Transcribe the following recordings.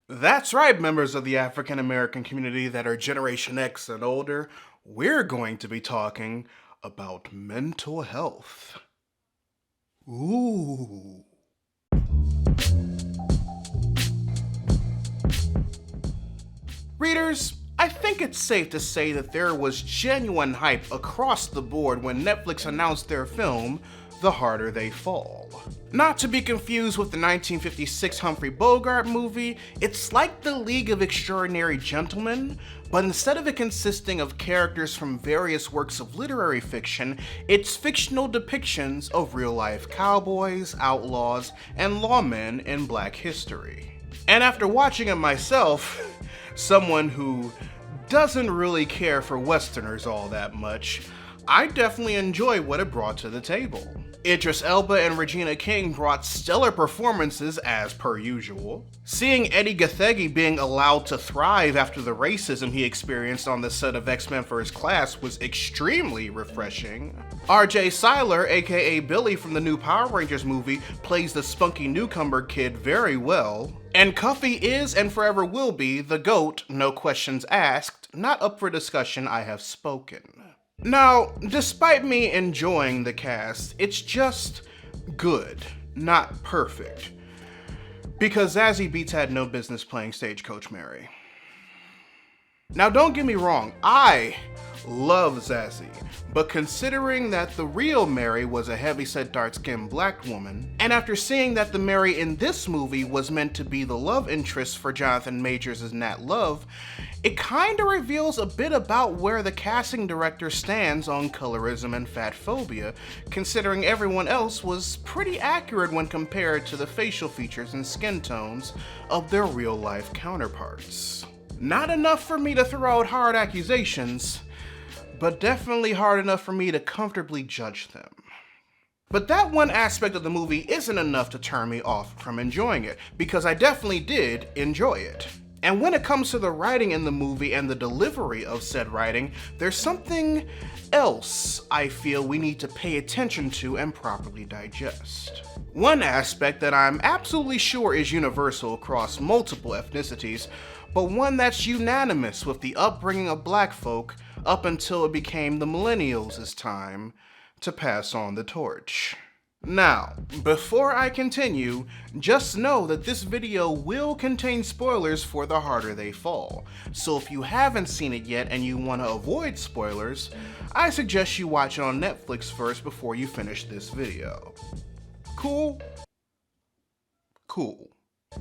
That's right, members of the African American community that are Generation X and older. We're going to be talking about mental health. Ooh. Readers, I think it's safe to say that there was genuine hype across the board when Netflix announced their film, The Harder They Fall. Not to be confused with the 1956 Humphrey Bogart movie, it's like the League of Extraordinary Gentlemen, but instead of it consisting of characters from various works of literary fiction, it's fictional depictions of real-life cowboys, outlaws, and lawmen in Black history. And after watching it myself, someone who doesn't really care for Westerners all that much, I definitely enjoy what it brought to the table. Idris Elba and Regina King brought stellar performances as per usual. Seeing Eddie Gathegi being allowed to thrive after the racism he experienced on the set of X-Men First Class was extremely refreshing. RJ Cyler, aka Billy from the new Power Rangers movie, plays the spunky newcomer kid very well. And Cuffy is and forever will be the GOAT, no questions asked, not up for discussion, I have spoken. Now, despite me enjoying the cast, it's just good, not perfect. Because Zazie Beetz had no business playing Stagecoach Mary. Now don't get me wrong, I love Zazie, but considering that the real Mary was a heavyset dark-skinned black woman, and after seeing that the Mary in this movie was meant to be the love interest for Jonathan Majors' Nat Love, it kinda reveals a bit about where the casting director stands on colorism and fat phobia, considering everyone else was pretty accurate when compared to the facial features and skin tones of their real-life counterparts. Not enough for me to throw out hard accusations, but definitely hard enough for me to comfortably judge them. But that one aspect of the movie isn't enough to turn me off from enjoying it, because I definitely did enjoy it. And when it comes to the writing in the movie and the delivery of said writing, there's something else I feel we need to pay attention to and properly digest. One aspect that I'm absolutely sure is universal across multiple ethnicities, but one that's unanimous with the upbringing of black folk up until it became the millennials' time to pass on the torch. Now, before I continue, just know that this video will contain spoilers for The Harder They Fall, so if you haven't seen it yet and you want to avoid spoilers, I suggest you watch it on Netflix first before you finish this video. Cool? Cool.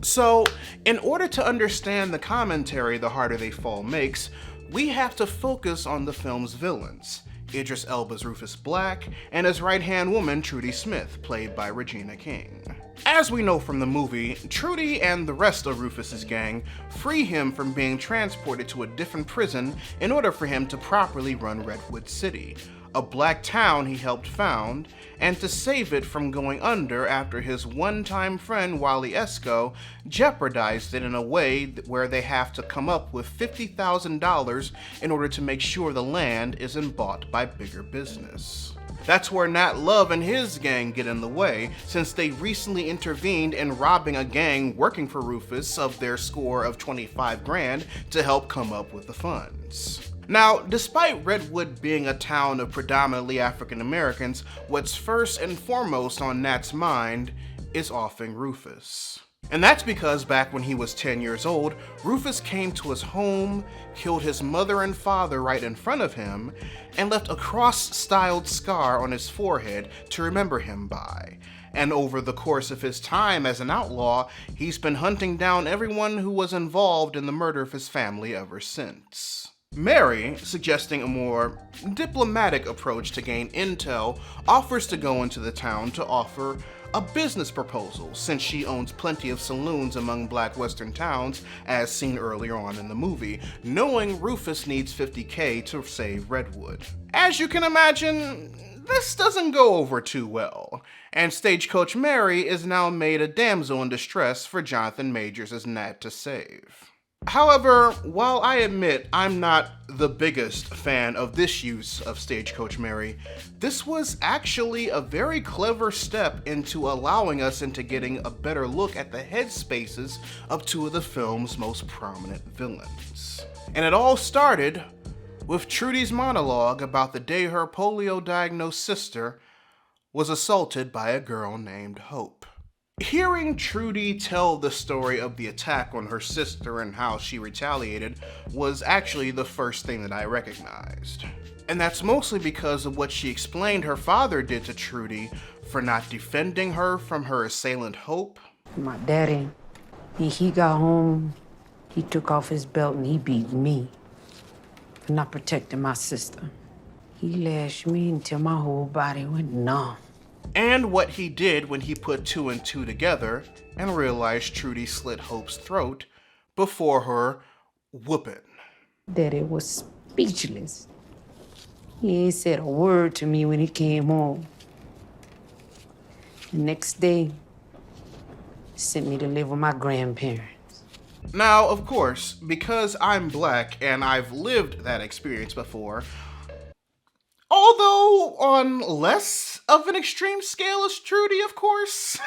So, in order to understand the commentary The Harder They Fall makes, we have to focus on the film's villains, Idris Elba's Rufus Black, and his right-hand woman, Trudy Smith, played by Regina King. As we know from the movie, Trudy and the rest of Rufus's gang free him from being transported to a different prison in order for him to properly run Redwood City, a black town he helped found, and to save it from going under after his one-time friend Wally Esco jeopardized it in a way where they have to come up with $50,000 in order to make sure the land isn't bought by bigger business. That's where Nat Love and his gang get in the way, since they recently intervened in robbing a gang working for Rufus of their score of 25 grand to help come up with the funds. Now, despite Redwood being a town of predominantly African Americans, what's first and foremost on Nat's mind is offing Rufus. And that's because back when he was 10 years old, Rufus came to his home, killed his mother and father right in front of him, and left a cross-styled scar on his forehead to remember him by. And over the course of his time as an outlaw, he's been hunting down everyone who was involved in the murder of his family ever since. Mary, suggesting a more diplomatic approach to gain intel, offers to go into the town to offer a business proposal, since she owns plenty of saloons among black western towns, as seen earlier on in the movie, knowing Rufus needs $50K to save Redwood. As you can imagine, this doesn't go over too well, and Stagecoach Mary is now made a damsel in distress for Jonathan Majors' Nat to save. However, while I admit I'm not the biggest fan of this use of Stagecoach Mary, this was actually a very clever step into allowing us into getting a better look at the headspaces of two of the film's most prominent villains. And it all started with Trudy's monologue about the day her polio-diagnosed sister was assaulted by a girl named Hope. Hearing Trudy tell the story of the attack on her sister and how she retaliated was actually the first thing that I recognized. And that's mostly because of what she explained her father did to Trudy for not defending her from her assailant Hope. My daddy, he got home, he took off his belt and he beat me for not protecting my sister. He lashed me until my whole body went numb. And what he did when he put two and two together and realized Trudy slit Hope's throat before her whooping. Daddy was speechless. He ain't said a word to me when he came home. The next day, he sent me to live with my grandparents. Now, of course, because I'm black and I've lived that experience before, although on less of an extreme scale as Trudy, of course,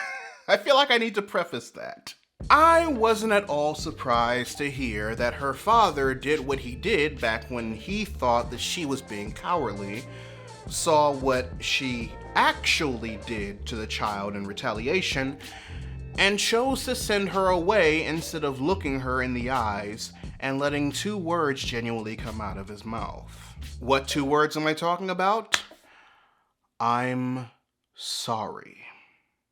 I feel like I need to preface that. I wasn't at all surprised to hear that her father did what he did back when he thought that she was being cowardly, saw what she actually did to the child in retaliation, and chose to send her away instead of looking her in the eyes and letting two words genuinely come out of his mouth. What two words am I talking about? I'm sorry.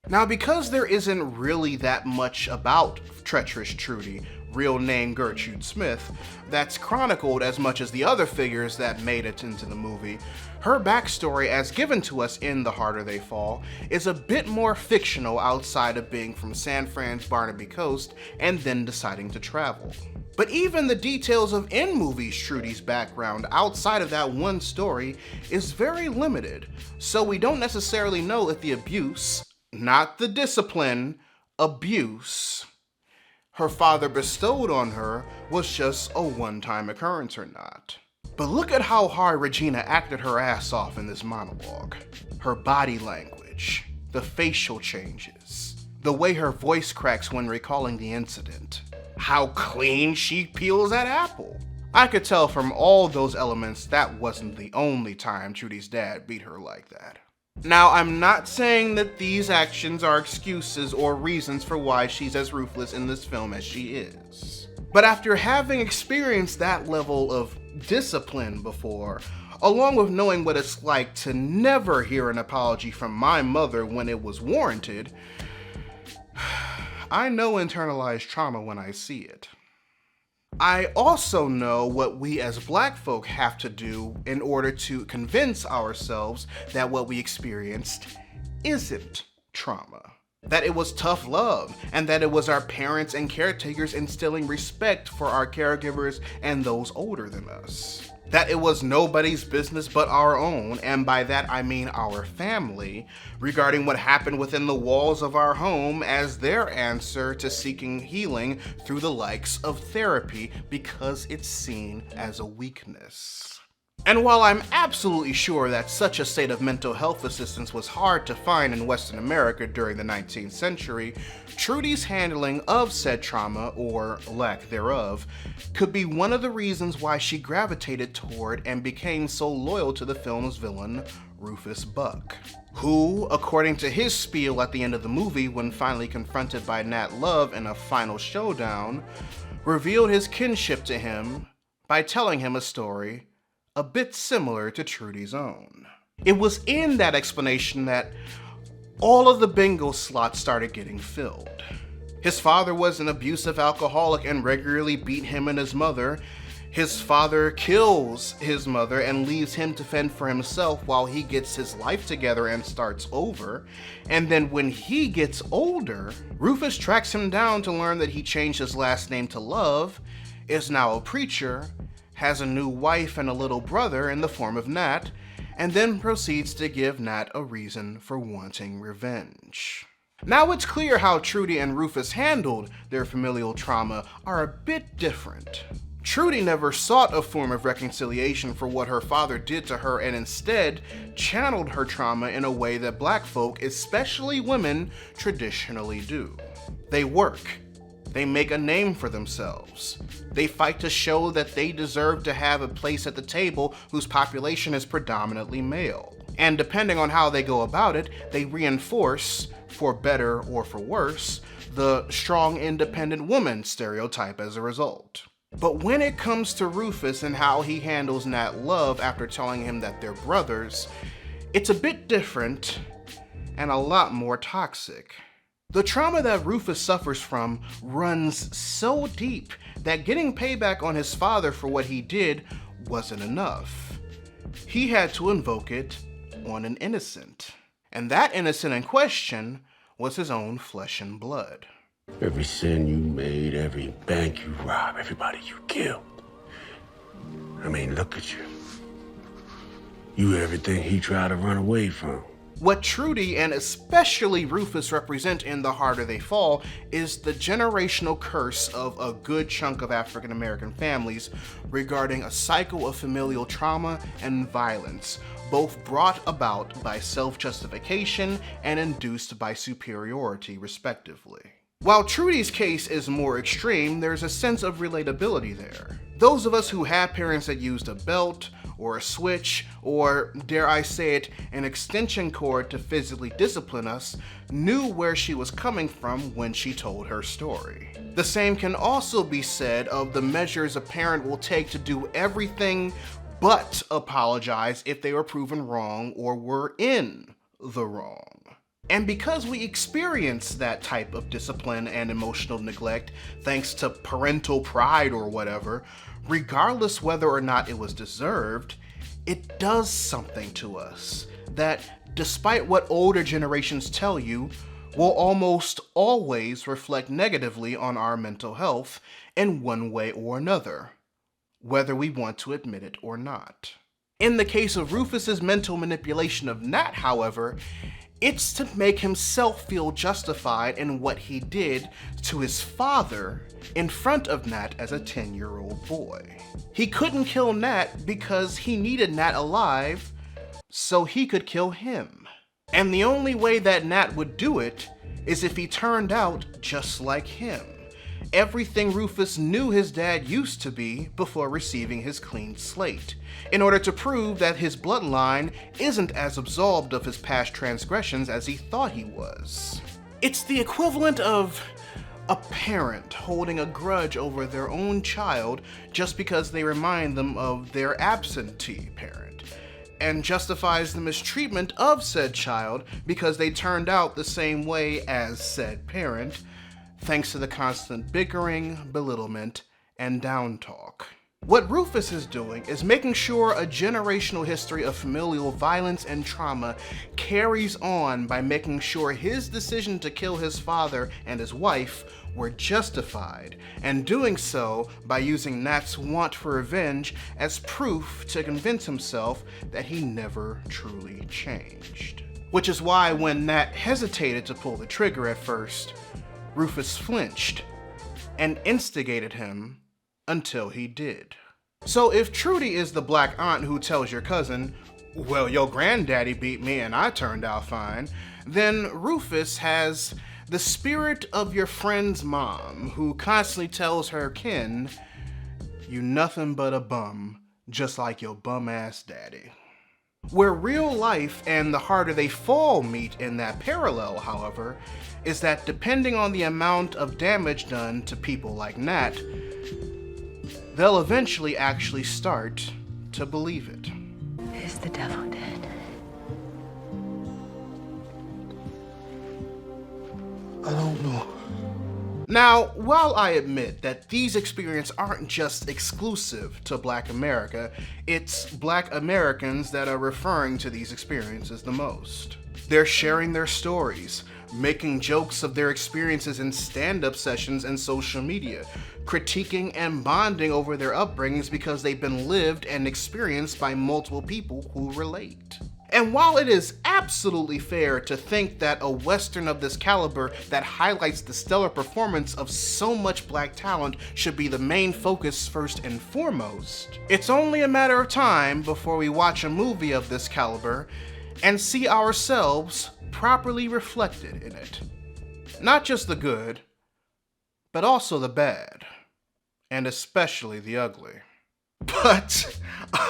Now, because there isn't really that much about treacherous Trudy, real name Gertrude Smith, that's chronicled as much as the other figures that made it into the movie, her backstory as given to us in The Harder They Fall is a bit more fictional outside of being from San Fran's Barnaby Coast and then deciding to travel. But even the details of in-movie Trudy's background outside of that one story is very limited, so we don't necessarily know if the abuse, not the discipline, abuse, her father bestowed on her was just a one-time occurrence or not. But look at how hard Regina acted her ass off in this monologue. Her body language, the facial changes, the way her voice cracks when recalling the incident, how clean she peels that apple. I could tell from all those elements that wasn't the only time Trudy's dad beat her like that. Now, I'm not saying that these actions are excuses or reasons for why she's as ruthless in this film as she is. But after having experienced that level of discipline before, along with knowing what it's like to never hear an apology from my mother when it was warranted, I know internalized trauma when I see it. I also know what we as black folk have to do in order to convince ourselves that what we experienced isn't trauma. That it was tough love, and that it was our parents and caretakers instilling respect for our caregivers and those older than us. That it was nobody's business but our own, and by that I mean our family, regarding what happened within the walls of our home as their answer to seeking healing through the likes of therapy because it's seen as a weakness. And while I'm absolutely sure that such a state of mental health assistance was hard to find in Western America during the 19th century, Trudy's handling of said trauma, or lack thereof, could be one of the reasons why she gravitated toward and became so loyal to the film's villain, Rufus Buck, who, according to his spiel at the end of the movie when finally confronted by Nat Love in a final showdown, revealed his kinship to him by telling him a story a bit similar to Trudy's own. It was in that explanation that all of the bingo slots started getting filled. His father was an abusive alcoholic and regularly beat him and his mother. His father kills his mother and leaves him to fend for himself while he gets his life together and starts over. And then when he gets older, Rufus tracks him down to learn that he changed his last name to Love, is now a preacher, has a new wife and a little brother in the form of Nat, and then proceeds to give Nat a reason for wanting revenge. Now it's clear how Trudy and Rufus handled their familial trauma are a bit different. Trudy never sought a form of reconciliation for what her father did to her and instead channeled her trauma in a way that black folk, especially women, traditionally do. They work. They make a name for themselves. They fight to show that they deserve to have a place at the table whose population is predominantly male. And depending on how they go about it, they reinforce, for better or for worse, the strong independent woman stereotype as a result. But when it comes to Rufus and how he handles Nat Love after telling him that they're brothers, it's a bit different and a lot more toxic. The trauma that Rufus suffers from runs so deep that getting payback on his father for what he did wasn't enough. He had to invoke it on an innocent. And that innocent in question was his own flesh and blood. Every sin you made, every bank you robbed, everybody you killed. I mean, look at you. You everything he tried to run away from. What Trudy and especially Rufus represent in The Harder They Fall is the generational curse of a good chunk of African American families regarding a cycle of familial trauma and violence, both brought about by self-justification and induced by superiority, respectively. While Trudy's case is more extreme, there's a sense of relatability there. Those of us who have parents that used a belt, or a switch, or, dare I say it, an extension cord to physically discipline us, knew where she was coming from when she told her story. The same can also be said of the measures a parent will take to do everything but apologize if they were proven wrong or were in the wrong. And because we experience that type of discipline and emotional neglect thanks to parental pride or whatever, regardless whether or not it was deserved, it does something to us that, despite what older generations tell you, will almost always reflect negatively on our mental health in one way or another, whether we want to admit it or not. In the case of Rufus's mental manipulation of Nat, however, it's to make himself feel justified in what he did to his father in front of Nat as a 10-year-old boy. He couldn't kill Nat because he needed Nat alive so he could kill him. And the only way that Nat would do it is if he turned out just like him. Everything Rufus knew his dad used to be before receiving his clean slate, in order to prove that his bloodline isn't as absolved of his past transgressions as he thought he was. It's the equivalent of a parent holding a grudge over their own child just because they remind them of their absentee parent, and justifies the mistreatment of said child because they turned out the same way as said parent, thanks to the constant bickering, belittlement, and down talk. What Rufus is doing is making sure a generational history of familial violence and trauma carries on by making sure his decision to kill his father and his wife were justified, and doing so by using Nat's want for revenge as proof to convince himself that he never truly changed. Which is why when Nat hesitated to pull the trigger at first, Rufus flinched and instigated him until he did. So if Trudy is the black aunt who tells your cousin, well, your granddaddy beat me and I turned out fine, then Rufus has the spirit of your friend's mom who constantly tells her kin, you nothing but a bum, just like your bum-ass daddy. Where real life and The Harder They Fall meet in that parallel, however, is that depending on the amount of damage done to people like Nat, they'll eventually actually start to believe it. Is the devil dead? I don't know. Now, while I admit that these experiences aren't just exclusive to Black America, it's Black Americans that are referring to these experiences the most. They're sharing their stories, making jokes of their experiences in stand-up sessions and social media, critiquing and bonding over their upbringings because they've been lived and experienced by multiple people who relate. And while it is absolutely fair to think that a Western of this caliber that highlights the stellar performance of so much black talent should be the main focus first and foremost, it's only a matter of time before we watch a movie of this caliber and see ourselves properly reflected in it. Not just the good, but also the bad, and especially the ugly. But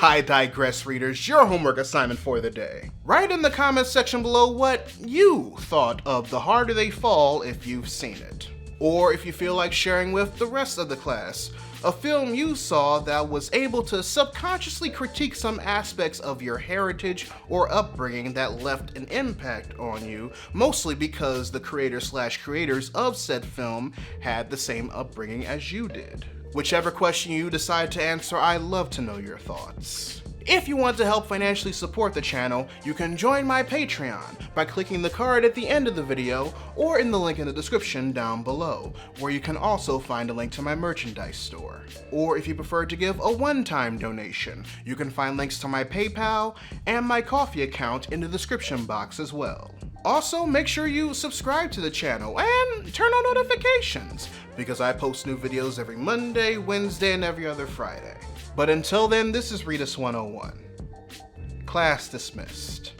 I digress, readers. Your homework assignment for the day. Write in the comments section below what you thought of The Harder They Fall if you've seen it. Or if you feel like sharing with the rest of the class, a film you saw that was able to subconsciously critique some aspects of your heritage or upbringing that left an impact on you, mostly because the creator/creators of said film had the same upbringing as you did. Whichever question you decide to answer, I'd love to know your thoughts. If you want to help financially support the channel, you can join my Patreon by clicking the card at the end of the video or in the link in the description down below, where you can also find a link to my merchandise store. Or if you prefer to give a one-time donation, you can find links to my PayPal and my Ko-fi account in the description box as well. Also, make sure you subscribe to the channel and turn on notifications, because I post new videos every Monday, Wednesday, and every other Friday. But until then, this is Readus 101. Class dismissed.